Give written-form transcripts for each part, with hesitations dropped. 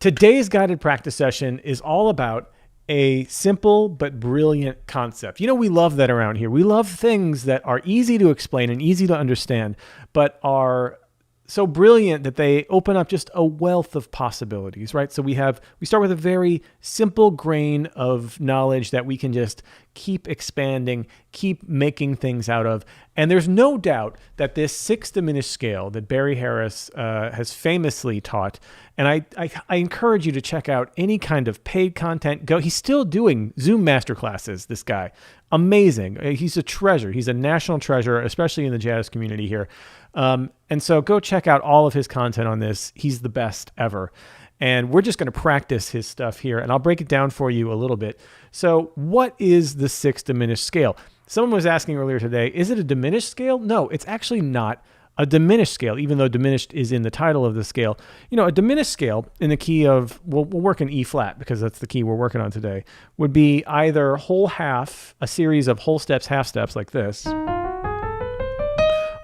Today's guided practice session is all about a simple but brilliant concept. You know, we love that around here. We love things that are easy to explain and easy to understand, but are so brilliant that they open up just a wealth of possibilities, right? So we start with a very simple grain of knowledge that we can just keep expanding, keep making things out of. And there's no doubt that this 6 diminished scale that Barry Harris has famously taught, and I encourage you to check out any kind of paid content. He's still doing Zoom masterclasses, this guy. Amazing. He's a treasure. He's a national treasure, especially in the jazz community here. And so go check out all of his content on this. He's the best ever. And we're just going to practice his stuff here, and I'll break it down for you a little bit. So what is the 6 diminished scale? Someone was asking earlier today, is it a diminished scale? No, it's actually not a diminished scale, even though diminished is in the title of the scale. You know, a diminished scale in the key of, we'll work in E flat because that's the key we're working on today, would be either whole half, a series of whole steps, half steps like this,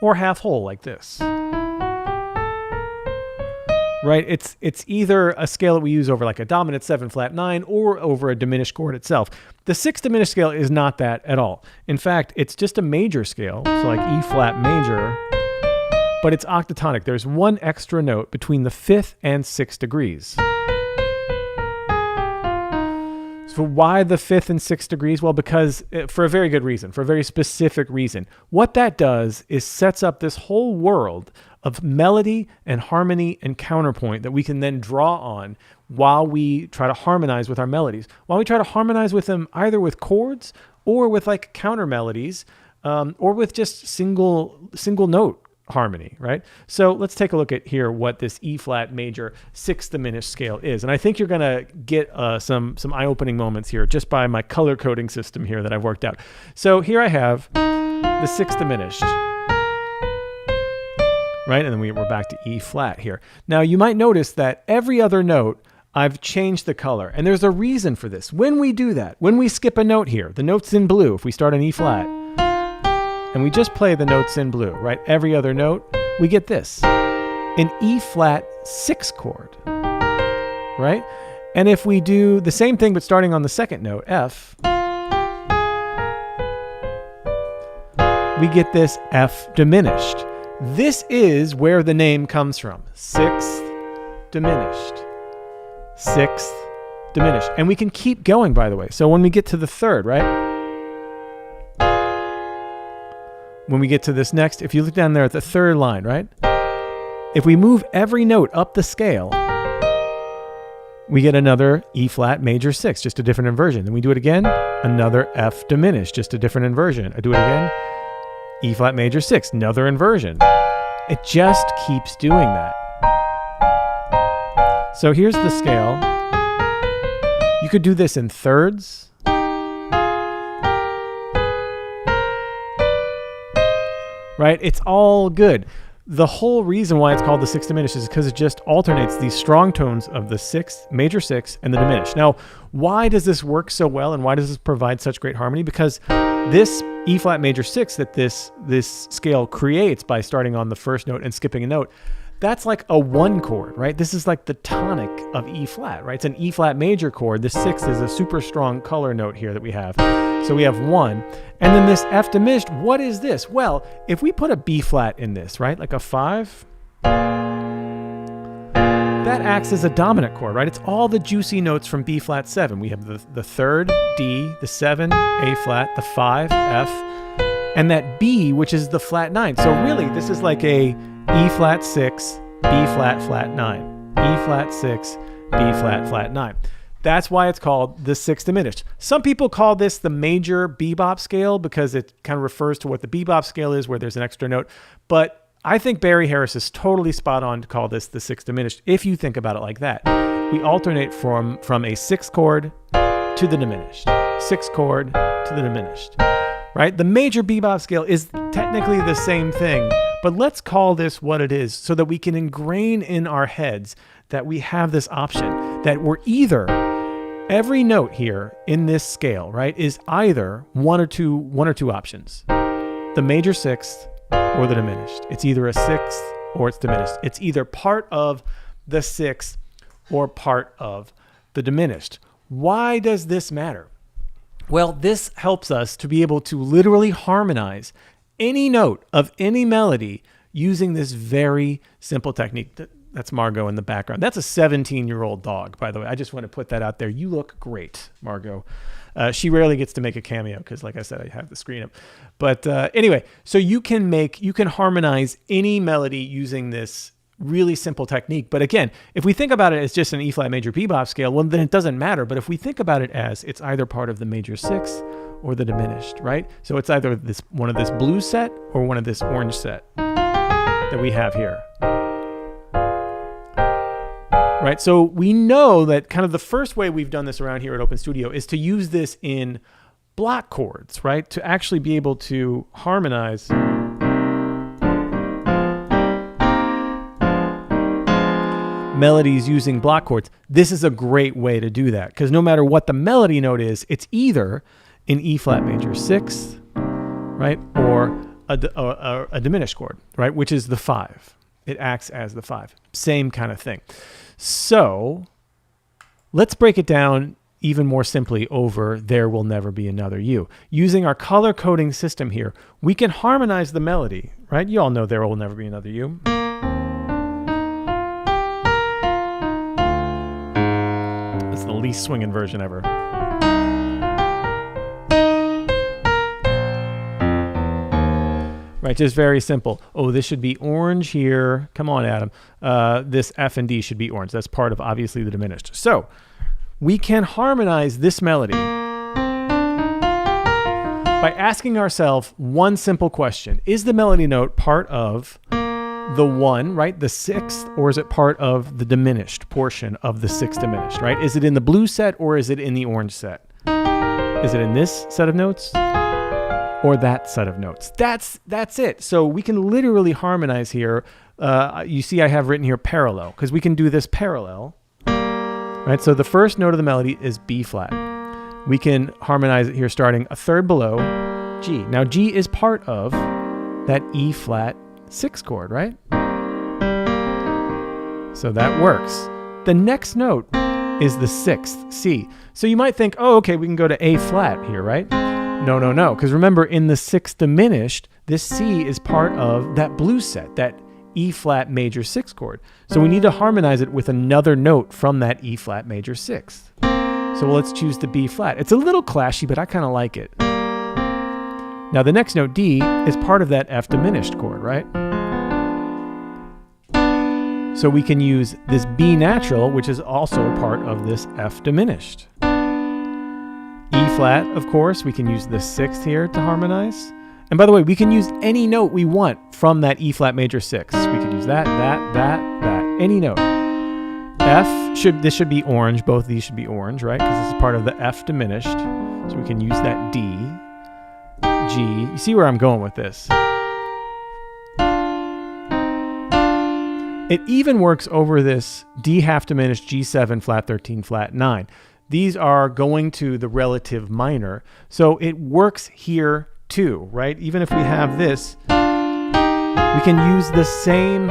or half whole like this. Right? It's either a scale that we use over like a dominant 7 flat 9 or over a diminished chord itself. The 6 diminished scale is not that at all. In fact, it's just a major scale, so like E flat major, but it's octatonic. There's one extra note between the 5th and 6th degrees. So why the 5th and 6th degrees? Well, because for a very good reason, for a very specific reason. What that does is sets up this whole world of melody and harmony and counterpoint that we can then draw on while we try to harmonize with our melodies. While we try to harmonize with them either with chords or with like counter melodies, or with just single note harmony, right? So let's take a look at here what this E flat major 6 diminished scale is. And I think you're going to get some eye-opening moments here just by my color coding system here that I've worked out. So here I have the 6 diminished, right? And then we're back to E flat here. Now you might notice that every other note I've changed the color, and there's a reason for this. When we do that, when we skip a note here, the note's in blue. If we start on E flat, and we just play the notes in blue, right? Every other note, we get this, an E flat 6 chord, right? And if we do the same thing but starting on the second note, F, we get this F diminished. This is where the name comes from. 6th diminished, 6th diminished. And we can keep going, by the way. So when we get to the 3rd, right? When we get to this next, if you look down there at the 3rd line, right? If we move every note up the scale, we get another E flat major 6, just a different inversion. Then we do it again, another F diminished, just a different inversion. I do it again, E flat major 6, another inversion. It just keeps doing that. So here's the scale. You could do this in thirds. Right? It's all good. The whole reason why it's called the 6 diminished is because it just alternates these strong tones of the 6th, major 6, and the diminished. Now, why does this work so well and why does this provide such great harmony? Because this E flat major 6 that this scale creates by starting on the first note and skipping a note, that's like a 1 chord, right? This is like the tonic of E flat, right? It's an E flat major chord. This 6 is a super strong color note here that we have. So we have 1. And then this F diminished, what is this? Well, if we put a B flat in this, right? Like a 5, that acts as a dominant chord, right? It's all the juicy notes from B flat 7. We have the 3rd, D, the 7, A flat, the 5, F, and that B, which is the flat 9. So really, this is like a E flat 6, B flat, flat 9. E flat 6, B flat, flat 9. That's why it's called the 6 diminished. Some people call this the major bebop scale because it kind of refers to what the bebop scale is, where there's an extra note. But I think Barry Harris is totally spot on to call this the 6 diminished if you think about it like that. We alternate from a 6 chord to the diminished, 6 chord to the diminished, right? The major bebop scale is technically the same thing, but let's call this what it is so that we can ingrain in our heads that we have this option, that we're either, every note here in this scale, right, is either one or two options, the major 6th or the diminished. It's either a 6th or it's diminished. It's either part of the 6th or part of the diminished. Why does this matter? Well, this helps us to be able to literally harmonize any note of any melody using this very simple technique. That's Margot in the background. That's a 17-year-old dog, by the way. I just want to put that out there. You look great, Margot. She rarely gets to make a cameo because, like I said, I have the screen up. But anyway, so you can harmonize any melody using this really simple technique. But again, if we think about it as just an E flat major bebop scale, well, then it doesn't matter. But if we think about it as it's either part of the major 6 or the diminished, right? So it's either one of this blue set or one of this orange set that we have here. Right, so we know that kind of the first way we've done this around here at Open Studio is to use this in block chords, right? To actually be able to harmonize melodies using block chords. This is a great way to do that because no matter what the melody note is, it's either an E flat major 6, right? Or a diminished chord, right? Which is the 5. It acts as the 5. Same kind of thing. So let's break it down even more simply over There Will Never Be Another You. Using our color coding system here, we can harmonize the melody, right? You all know There Will Never Be Another You. It's the least swinging version ever. Right, just very simple. Oh, this should be orange here. Come on, Adam. This F and D should be orange. That's part of, obviously, the diminished. So we can harmonize this melody by asking ourselves one simple question. Is the melody note part of the 1, right, the 6th, or is it part of the diminished portion of the 6th diminished, right? Is it in the blue set or is it in the orange set? Is it in this set of notes? Or that set of notes. That's it. So we can literally harmonize here. You see I have written here parallel because we can do this parallel. Right? So the first note of the melody is B flat. We can harmonize it here starting a third below G. Now G is part of that E flat 6 chord, right? So that works. The next note is the 6th, C. So you might think, oh, okay, we can go to A flat here, right? No. Because remember, in the 6th diminished, this C is part of that blue set, that E flat major 6 chord. So we need to harmonize it with another note from that E flat major 6. So let's choose the B flat. It's a little clashy, but I kind of like it. Now the next note, D, is part of that F diminished chord, right? So we can use this B natural, which is also part of this F diminished. E flat, of course, we can use the 6th here to harmonize. And by the way, we can use any note we want from that E flat major 6. We could use that, any note. This should be orange. Both of these should be orange, right? Because this is part of the F diminished. So we can use that D, G. You see where I'm going with this? It even works over this D half diminished, G7, flat 13, flat 9. These are going to the relative minor. So it works here too, right? Even if we have this, we can use the same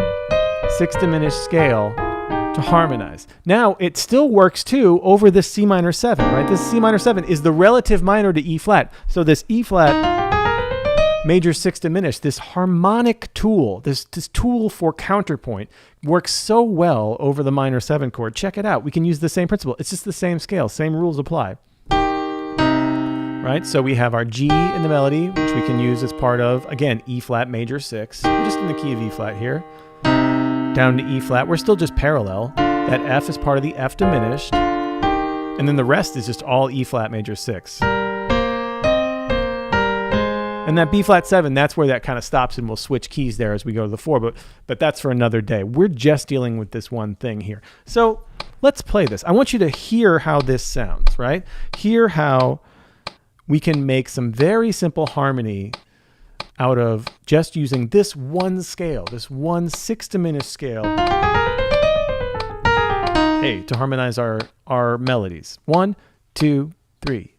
6th diminished scale to harmonize. Now, it still works too over this C minor 7, right? This C minor 7 is the relative minor to E flat. So this E flat major 6 diminished, this harmonic tool, this tool for counterpoint works so well over the minor 7 chord. Check it out. We can use the same principle. It's just the same scale. Same rules apply. Right? So we have our G in the melody, which we can use as part of, again, E flat major 6. We're just in the key of E flat here. Down to E flat. We're still just parallel. That F is part of the F diminished. And then the rest is just all E flat major 6. And that B flat 7, that's where that kind of stops, and we'll switch keys there as we go to the 4, but that's for another day. We're just dealing with this one thing here. So let's play this. I want you to hear how this sounds, right? Hear how we can make some very simple harmony out of just using this one scale, this one 6th diminished scale, hey, to harmonize our melodies. 1, 2, 3.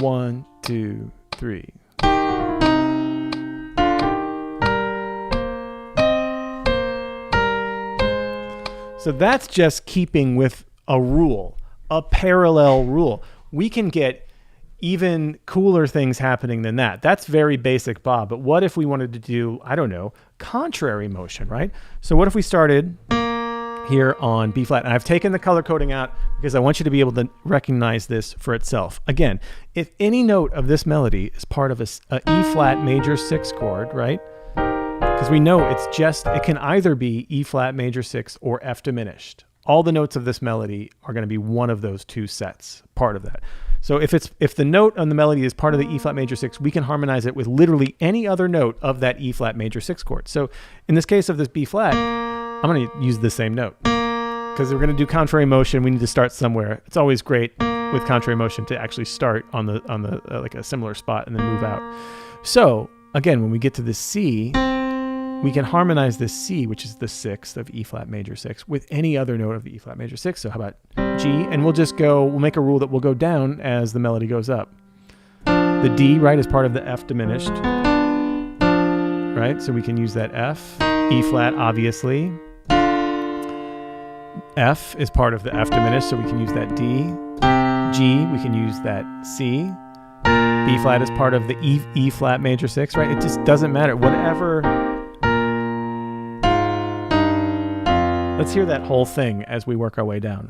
One, two, three. So that's just keeping with a rule, a parallel rule. We can get even cooler things happening than that. That's very basic, Bob. But what if we wanted to do, I don't know, contrary motion, right? So what if we started here on B flat? And I've taken the color coding out because I want you to be able to recognize this for itself. Again, if any note of this melody is part of a E flat major 6 chord, right? Because we know it can either be E flat major 6 or F diminished. All the notes of this melody are going to be one of those two sets, part of that. So if the note on the melody is part of the E flat major 6, we can harmonize it with literally any other note of that E flat major 6 chord. So in this case of this B flat, I'm going to use the same note because we're going to do contrary motion. We need to start somewhere. It's always great with contrary motion to actually start on the like a similar spot and then move out. So again, when we get to this C, we can harmonize this C, which is the 6th of E flat major 6, with any other note of the E flat major 6. So how about G? And we'll make a rule that will go down as the melody goes up. The D, right, is part of the F diminished, right? So we can use that F. E flat, obviously. F is part of the F diminished, so we can use that D. G, we can use that C. B flat is part of the E flat major 6, right? It just doesn't matter. Whatever. Let's hear that whole thing as we work our way down.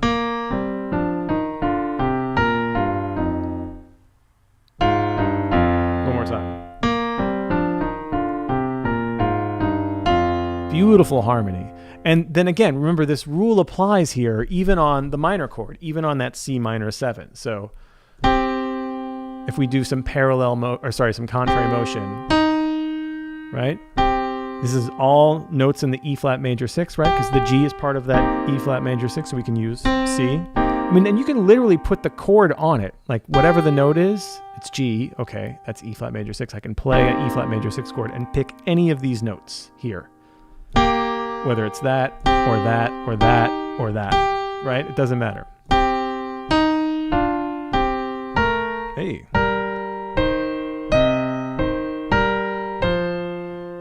One more time. Beautiful harmony. And then again, remember this rule applies here even on the minor chord, even on that C minor 7. So if we do some some contrary motion, right? This is all notes in the E flat major 6, right? Because the G is part of that E flat major 6, so we can use C. I mean, and you can literally put the chord on it. Like whatever the note is, it's G. Okay, that's E flat major 6. I can play an E flat major 6 chord and pick any of these notes here. Whether it's that, or that, or that, or that, right? It doesn't matter. Hey.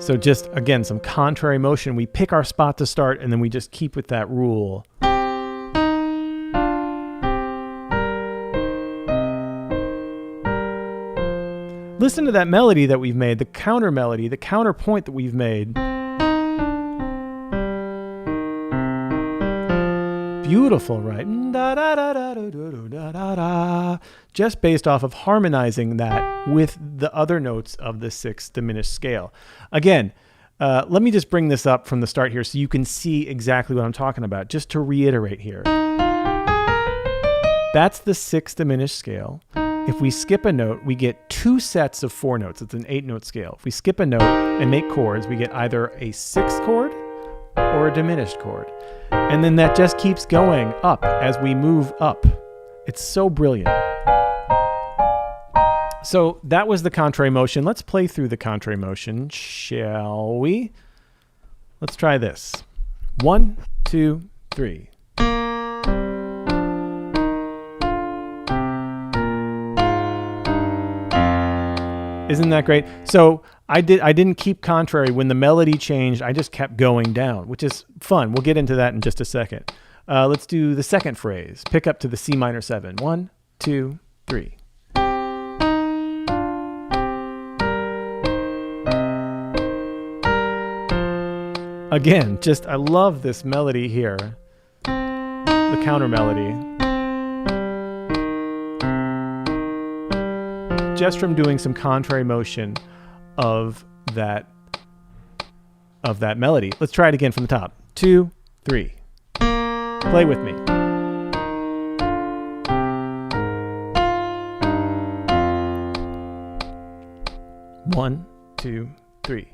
So just, again, some contrary motion. We pick our spot to start, and then we just keep with that rule. Listen to that melody that we've made, the counter melody, the counterpoint that we've made. Beautiful, right? Just based off of harmonizing that with the other notes of the 6th diminished scale. Again, let me just bring this up from the start here so you can see exactly what I'm talking about. Just to reiterate here. That's the 6th diminished scale. If we skip a note, we get 2 sets of 4 notes. It's an 8-note scale. If we skip a note and make chords, we get either a 6th chord or a diminished chord. And then that just keeps going up as we move up. It's so brilliant. So that was the contrary motion. Let's play through the contrary motion, shall we? Let's try this. 1, 2, 3. Isn't that great? So I didn't keep contrary. When the melody changed, I just kept going down, which is fun. We'll get into that in just a second. Let's do the second phrase. Pick up to the C minor 7. 1, 2, 3. Again, I love this melody here. The counter melody. Just from doing some contrary motion of that melody. Let's try it again from the top. 2, 3. Play with me. One, 2, 3.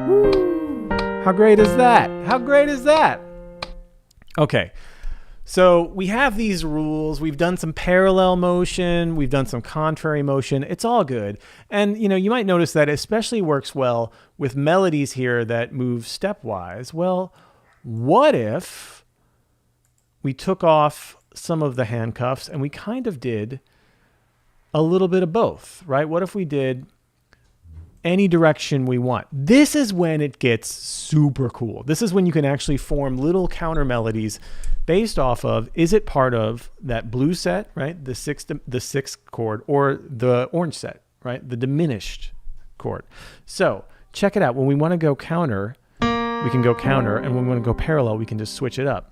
Woo! How great is that? How great is that? Okay. So we have these rules. We've done some parallel motion. We've done some contrary motion. It's all good. And, you might notice that especially works well with melodies here that move stepwise. Well, what if we took off some of the handcuffs and we kind of did a little bit of both, right? What if we did any direction we want. This is when it gets super cool. This is when you can actually form little counter melodies based off of, is it part of that blue set, right? The sixth chord, or the orange set, right? The diminished chord. So check it out. When we want to go counter, we can go counter, and when we want to go parallel, we can just switch it up.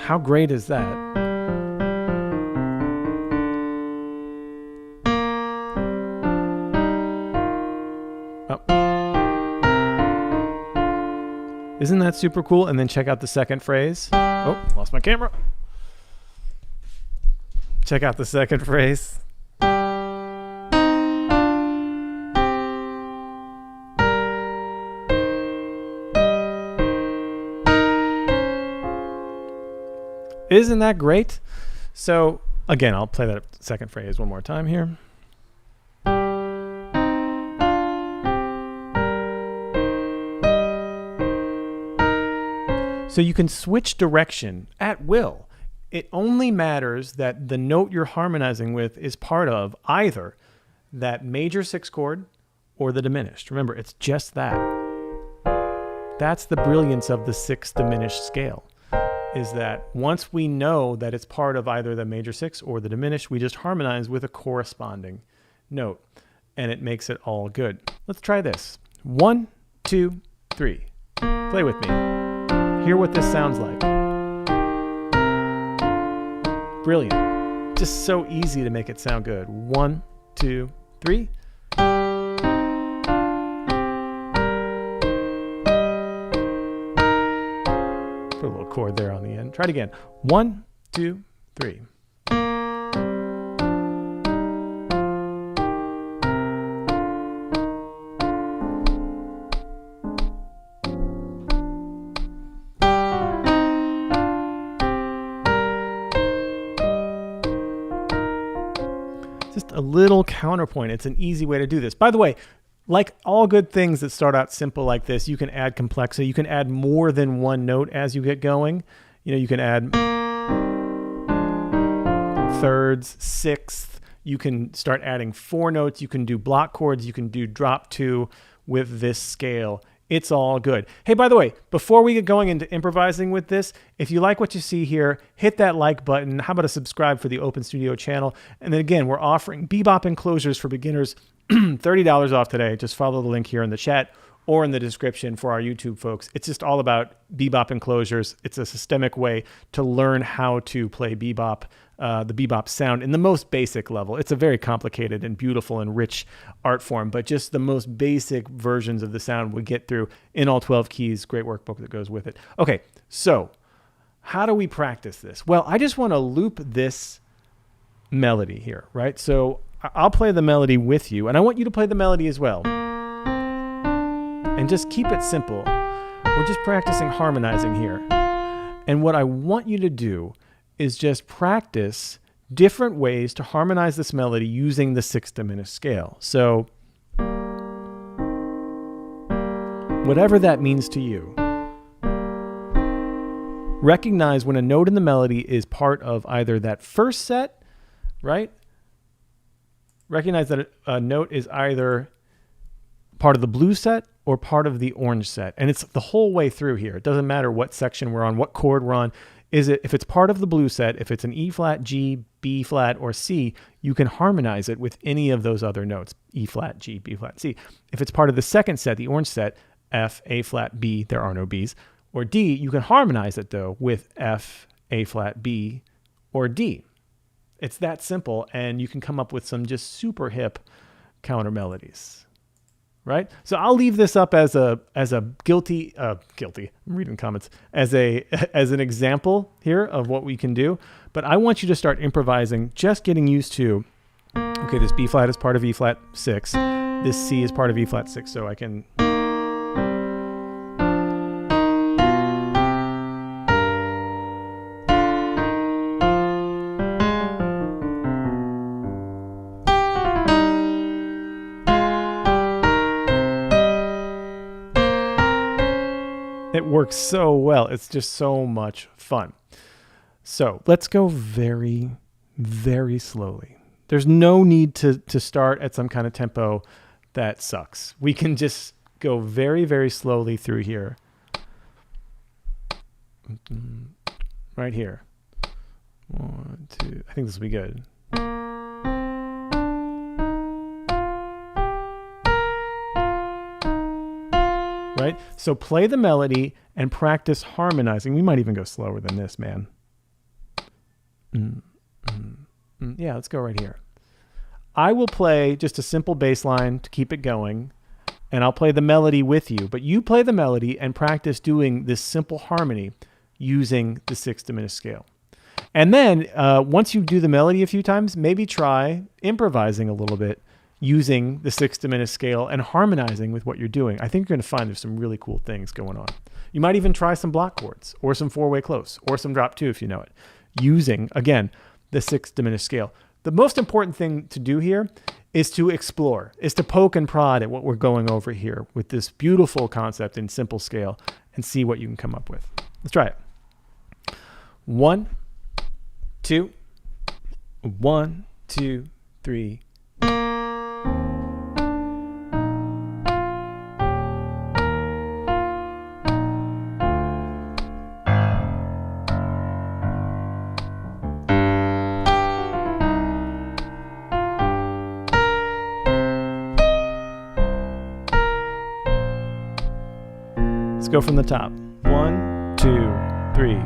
How great is that? Oh. Isn't that super cool? And then check out the second phrase. Oh, lost my camera. Check out the second phrase. Isn't that great? So again, I'll play that second phrase one more time here. So you can switch direction at will. It only matters that the note you're harmonizing with is part of either that major sixth chord or the diminished. Remember, it's just that. That's the brilliance of the sixth diminished scale, is that once we know that it's part of either the major sixth or the diminished, we just harmonize with a corresponding note, and it makes it all good. Let's try this. 1, 2, 3. Play with me. Hear what this sounds like. Brilliant. Just so easy to make it sound good. 1, 2, 3. Put a little chord there on the end. Try it again. 1, 2, 3. Just a little counterpoint. It's an easy way to do this. By the way, like all good things that start out simple like this, you can add complexity. You can add more than one note as you get going. You know, you can add thirds, sixth. You can start adding 4 notes. You can do block chords. You can do drop 2 with this scale. It's all good. Hey, by the way, before we get going into improvising with this, if you like what you see here, hit that like button. How about a subscribe for the Open Studio channel? And then again, we're offering bebop enclosures for beginners, $30 off today. Just follow the link here in the chat or in the description for our YouTube folks. It's just all about bebop enclosures. It's a systemic way to learn how to play bebop, the bebop sound in the most basic level. It's a very complicated and beautiful and rich art form, but just the most basic versions of the sound we get through in all 12 keys. Great workbook that goes with it. Okay, so how do we practice this? Well, I just want to loop this melody here, right? So I'll play the melody with you, and I want you to play the melody as well. And just keep it simple. We're just practicing harmonizing here. And what I want you to do is just practice different ways to harmonize this melody using the sixth diminished scale. So whatever that means to you, recognize when a note in the melody is part of either that first set, right? Recognize that a note is either part of the blue set or part of the orange set. And it's the whole way through here. It doesn't matter what section we're on, what chord we're on. If it's part of the blue set, if it's an E flat, G, B flat, or C, you can harmonize it with any of those other notes, E flat, G, B flat, C. If it's part of the second set, the orange set, F, A flat, B, there are no Bs, or D, you can harmonize it though with F, A flat, B, or D. It's that simple, and you can come up with some just super hip counter melodies. Right? So I'll leave this up as a guilty, I'm reading comments, as an example here of what we can do. But I want you to start improvising, just getting used to, okay, this B flat is part of E flat 6. This C is part of E flat 6. So I can... It works so well. It's just so much fun. So let's go very, very slowly. There's no need to start at some kind of tempo that sucks. We can just go very, very slowly through here. Right here. 1, 2. I think this will be good. Right? So play the melody and practice harmonizing. We might even go slower than this, man. Yeah, let's go right here. I will play just a simple bass line to keep it going, and I'll play the melody with you. But you play the melody and practice doing this simple harmony using the 6th diminished scale. And then once you do the melody a few times, maybe try improvising a little bit using the 6th diminished scale and harmonizing with what you're doing. I think you're going to find there's some really cool things going on. You might even try some block chords or some 4-way close or some drop 2 if you know it, using, again, the 6th diminished scale. The most important thing to do here is to explore, is to poke and prod at what we're going over here with this beautiful concept in simple scale and see what you can come up with. Let's try it. 1, 2, 1, 2, 3. Let's go from the top. 1, 2, 3.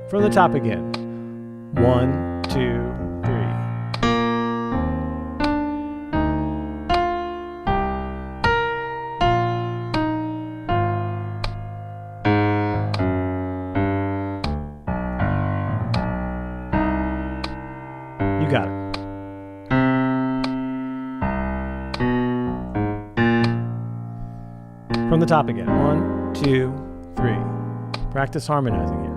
From the top again. 1, 2, 3. You got it. From the top again. 1, 2, 3. Practice harmonizing here.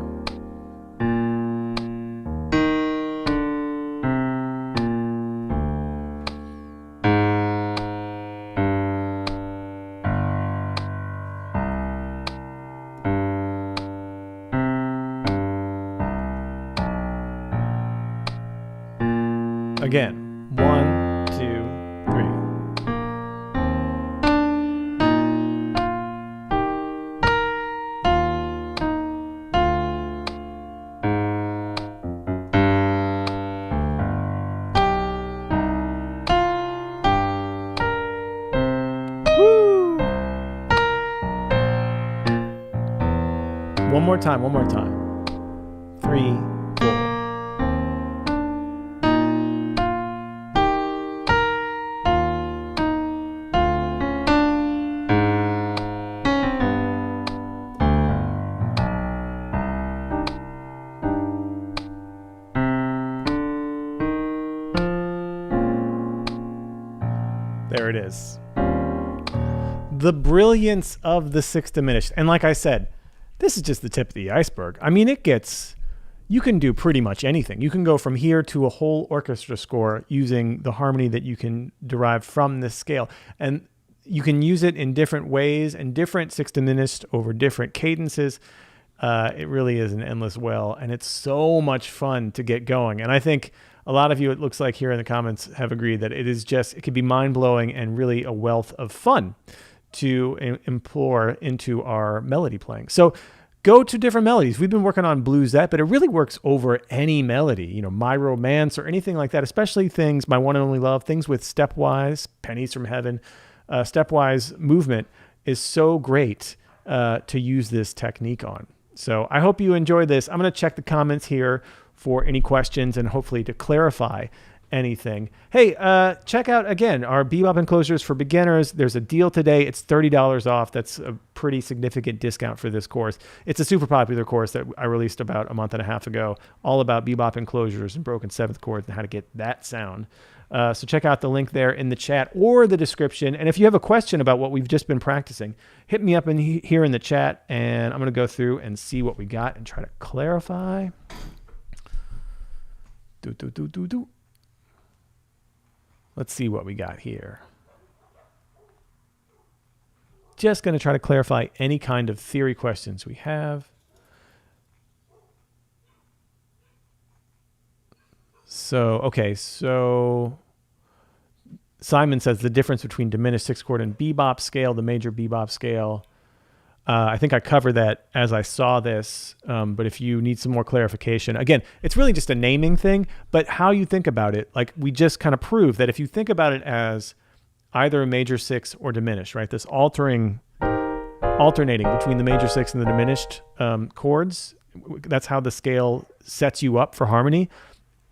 Again, 1, 2, 3. Woo! One more time, 3, 4. There it is. The brilliance of the 6th diminished. And like I said, this is just the tip of the iceberg. I mean, you can do pretty much anything. You can go from here to a whole orchestra score using the harmony that you can derive from this scale. And you can use it in different ways and different 6th diminished over different cadences. It really is an endless well, and it's so much fun to get going. And I think a lot of you, it looks like here in the comments, have agreed that it can be mind-blowing and really a wealth of fun to implore into our melody playing. So go to different melodies. We've been working on bluesette, but it really works over any melody, you know, My Romance or anything like that, especially things, My One and Only Love, things with stepwise, Pennies from Heaven, stepwise movement is so great to use this technique on. So I hope you enjoyed this. I'm going to check the comments here for any questions and hopefully to clarify anything. Hey, check out again our Bebop Enclosures for Beginners. There's a deal today. It's $30 off. That's a pretty significant discount for this course. It's a super popular course that I released about a month and a half ago, all about Bebop Enclosures and broken seventh chords and how to get that sound. So check out the link there in the chat or the description. And if you have a question about what we've just been practicing, hit me up here in the chat, and I'm going to go through and see what we got and try to clarify. Let's see what we got here. Just going to try to clarify any kind of theory questions we have. So Simon says the difference between diminished sixth chord and bebop scale, the major bebop scale. I think I covered that as I saw this, but if you need some more clarification, again, it's really just a naming thing, but how you think about it, like we just kind of proved that if you think about it as either a major six or diminished, right? This alternating between the major six and the diminished chords, that's how the scale sets you up for harmony.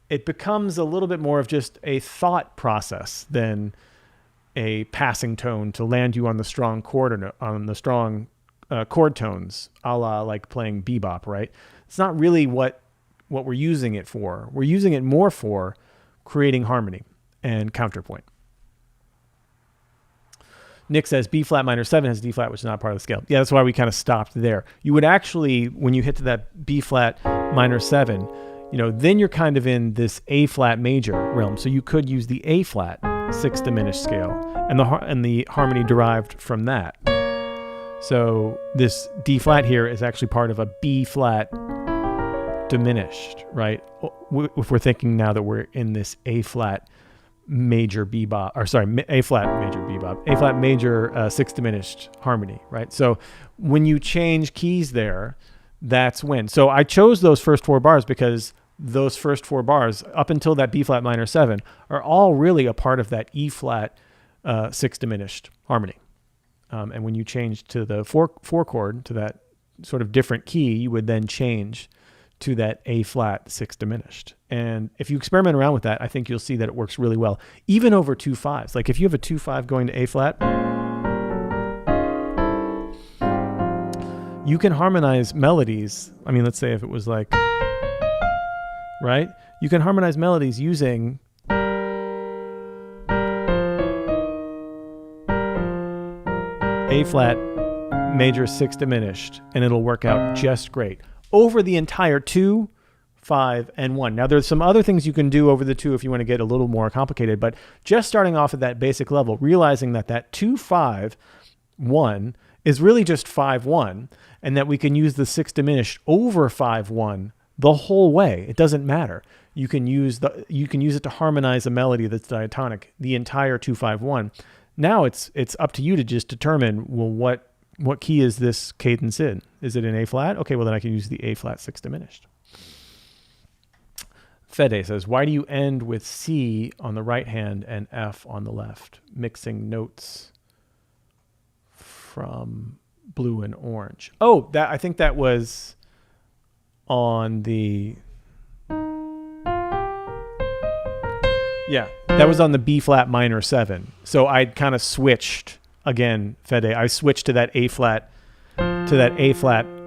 It becomes a little bit more of just a thought process than a passing tone to land you on the strong chord chord tones, a la like playing bebop, right? It's not really what we're using it for. We're using it more for creating harmony and counterpoint. Nick says B flat minor 7 has D flat, which is not part of the scale. Yeah, that's why we kind of stopped there. You would actually, when you hit to that B flat minor 7, then you're kind of in this A flat major realm. So you could use the A flat sixth diminished scale and the harmony derived from that. So this D flat here is actually part of a B flat diminished, right? If we're thinking now that we're in this A flat major bebop, A flat major bebop, A flat major sixth diminished harmony, right? So when you change keys there, that's when. So I chose those first four bars because those first four bars up until that B flat minor 7 are all really a part of that E flat sixth diminished harmony. And when you change to the four chord, to that sort of different key, you would then change to that A flat sixth diminished. And if you experiment around with that, I think you'll see that it works really well, even over 2 5s. Like if you have a 2 5 going to A flat, you can harmonize melodies. I mean, let's say if it was like, right? You can harmonize melodies using A flat major sixth diminished, and it'll work out just great over the entire 2, 5, and 1. Now there's some other things you can do over the 2 if you want to get a little more complicated, but just starting off at that basic level, realizing that 2, 5, 1 is really just 5, 1, and that we can use the sixth diminished over 5, 1 the whole way. It doesn't matter. You can use it to harmonize a melody that's diatonic the entire 2, 5, 1. Now it's up to you to just determine, well, what key is this cadence in? Is it in A flat? Okay, well then I can use the A flat sixth diminished. Fede says, why do you end with C on the right hand and F on the left? Mixing notes from blue and orange. Oh, I think that was on the... Yeah, that was on the B flat minor 7. So I kind of switched again, Fede. I switched to that A flat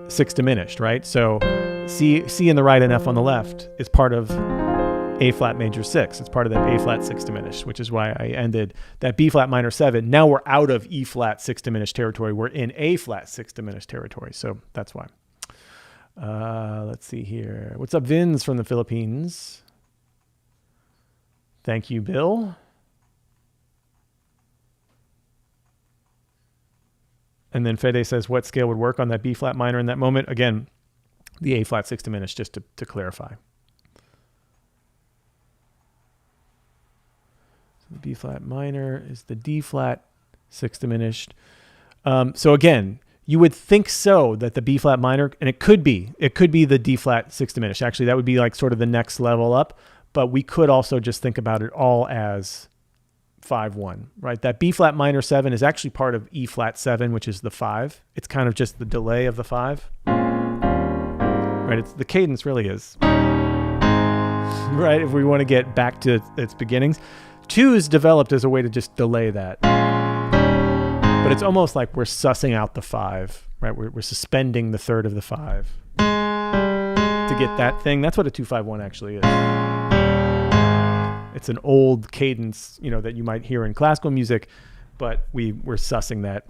sixth diminished, right? So C in the right and F on the left is part of A flat major 6. It's part of that A flat sixth diminished, which is why I ended that B flat minor 7. Now we're out of E flat sixth diminished territory. We're in A flat sixth diminished territory. So that's why. Let's see here. What's up, Vince from the Philippines? Thank you, Bill. And then Fede says, what scale would work on that B flat minor in that moment? Again, the A flat sixth diminished, just to clarify. So the B flat minor is the D flat sixth diminished. So again, you would think so that the B flat minor, and it could be the D flat sixth diminished. Actually, that would be like sort of the next level up. But we could also just think about it all as 5-1, right? That B flat minor 7 is actually part of E flat 7, which is the 5. It's kind of just the delay of the 5, right? It's the cadence really is. right? If we want to get back to its beginnings. 2 is developed as a way to just delay that. But it's almost like we're sussing out the 5, right? We're suspending the third of the 5 to get that thing. That's what a 2-5-1 actually is. It's an old cadence, that you might hear in classical music, but we're sussing that.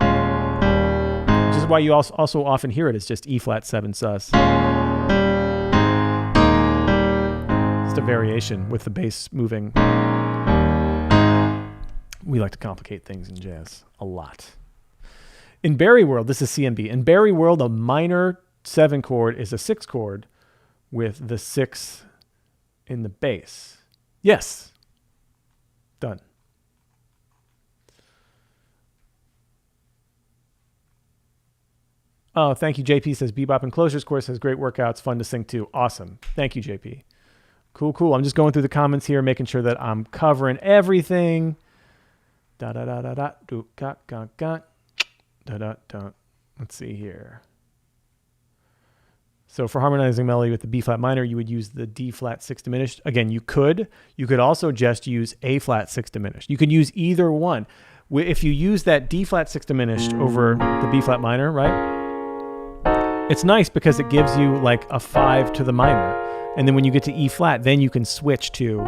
Which is why you also often hear it as just E flat 7 sus. It's a variation with the bass moving. We like to complicate things in jazz a lot. In Barry world, this is CMB. In Barry world, a minor 7 chord is a 6 chord with the 6 in the bass. Yes. Done. Oh, thank you. JP says Bebop Enclosures course has great workouts, fun to sing too. Awesome. Thank you, JP. Cool. I'm just going through the comments here, making sure that I'm covering everything. Da da da da da do ga ga ga da da da. Let's see here. So for harmonizing melody with the B flat minor, you would use the D flat 6 diminished. Again, you could also just use A flat 6 diminished. You could use either one. If you use that D flat 6 diminished over the B flat minor, right? It's nice because it gives you like a 5 to the minor. And then when you get to E flat, then you can switch to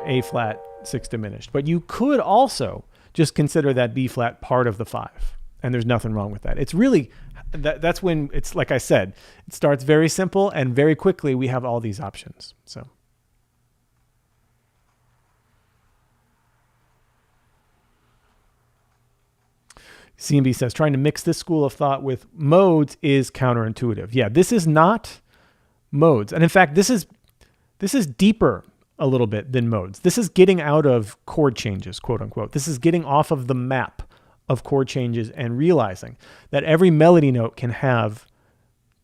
A flat 6 diminished. But you could also just consider that B flat part of the 5. And there's nothing wrong with that. It's really, that's when it's, like I said, it starts very simple and very quickly we have all these options. So. CMB says, trying to mix this school of thought with modes is counterintuitive. Yeah, this is not modes. And in fact, this is deeper a little bit than modes. This is getting out of chord changes, quote unquote. This is getting off of the map of chord changes and realizing that every melody note can have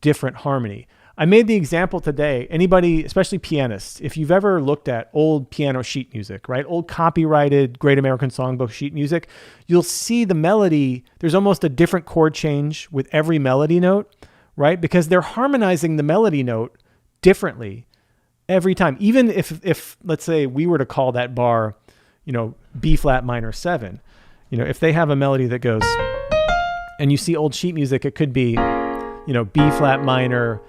different harmony. I made the example today, anybody, especially pianists, if you've ever looked at old piano sheet music, right? Old copyrighted Great American Songbook sheet music, you'll see the melody, there's almost a different chord change with every melody note, right? Because they're harmonizing the melody note differently every time. Even if let's say we were to call that bar, B flat minor 7, if they have a melody that goes, and you see old sheet music, it could be, B flat minor,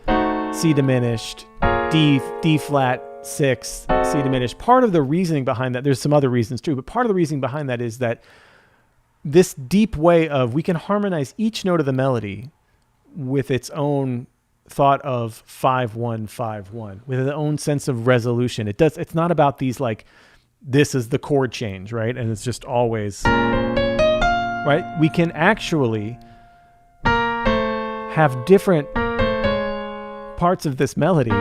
C diminished, D flat 6, C diminished. Part of the reasoning behind that, there's some other reasons too, but part of the reasoning behind that is that this deep way of, we can harmonize each note of the melody with its own thought of 5-1, 5-1, with its own sense of resolution. It's not about these like, this is the chord change, right? And it's just always, right? We can actually have different parts of this melody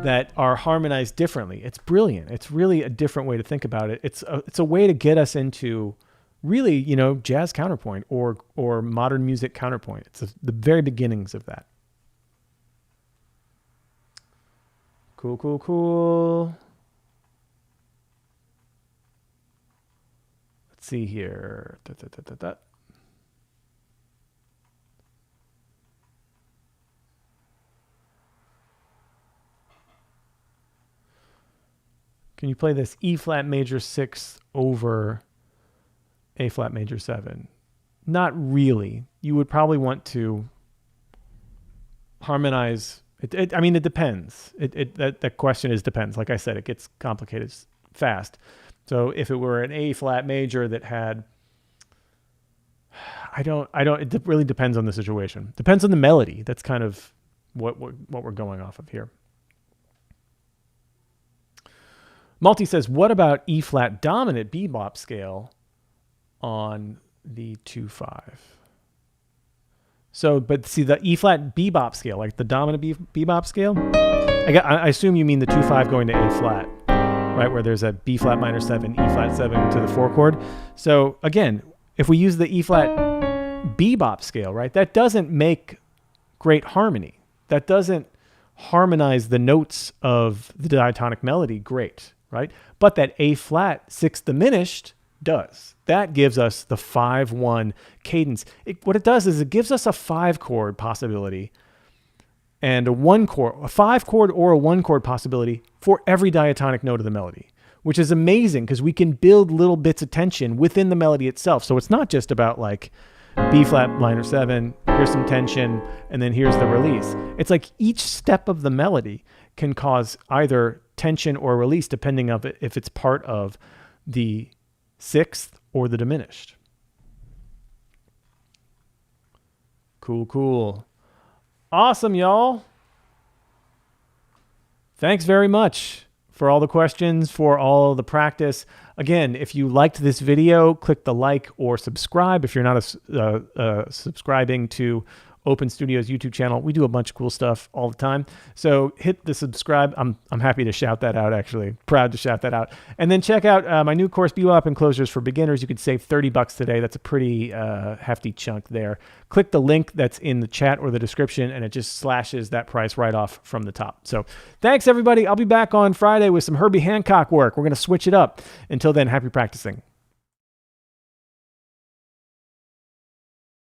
that are harmonized differently. It's brilliant. It's really a different way to think about it. It's a way to get us into really, jazz counterpoint or modern music counterpoint. It's the very beginnings of that. Cool. Let's see here. Can you play this E flat major 6 over A flat major 7? Not really. You would probably want to harmonize. It depends. That question depends. Like I said, it gets complicated fast. So if it were an A flat major that had, it really depends on the situation. Depends on the melody. That's kind of what we're going off of here. Malty says, what about E flat dominant bebop scale on the 2-5? So, but see the E flat bebop scale, like the dominant bebop scale, I assume you mean the 2-5 going to A flat, right? Where there's a B flat minor 7, E flat 7 to the 4 chord. So again, if we use the E flat bebop scale, right, that doesn't make great harmony. That doesn't harmonize the notes of the diatonic melody great. Right? But that A flat 6 diminished does. That gives us the 5-1 cadence. What it does is it gives us a 5 chord possibility and a 1-chord, a 5-chord or a 1-chord possibility for every diatonic note of the melody, which is amazing because we can build little bits of tension within the melody itself. So it's not just about like B flat minor 7, here's some tension, and then here's the release. It's like each step of the melody can cause either tension or release depending on if it's part of the 6th or the diminished. Cool. Awesome, y'all. Thanks very much for all the questions, for all the practice. Again, if you liked this video, click the like or subscribe. If you're not subscribing to Open Studio's YouTube channel, we do a bunch of cool stuff all the time. So hit the subscribe. I'm happy to shout that out, actually. Proud to shout that out. And then check out my new course, Bebop and Closers for Beginners. You could save $30 today. That's a pretty hefty chunk there. Click the link that's in the chat or the description, and it just slashes that price right off from the top. So thanks, everybody. I'll be back on Friday with some Herbie Hancock work. We're going to switch it up. Until then, happy practicing.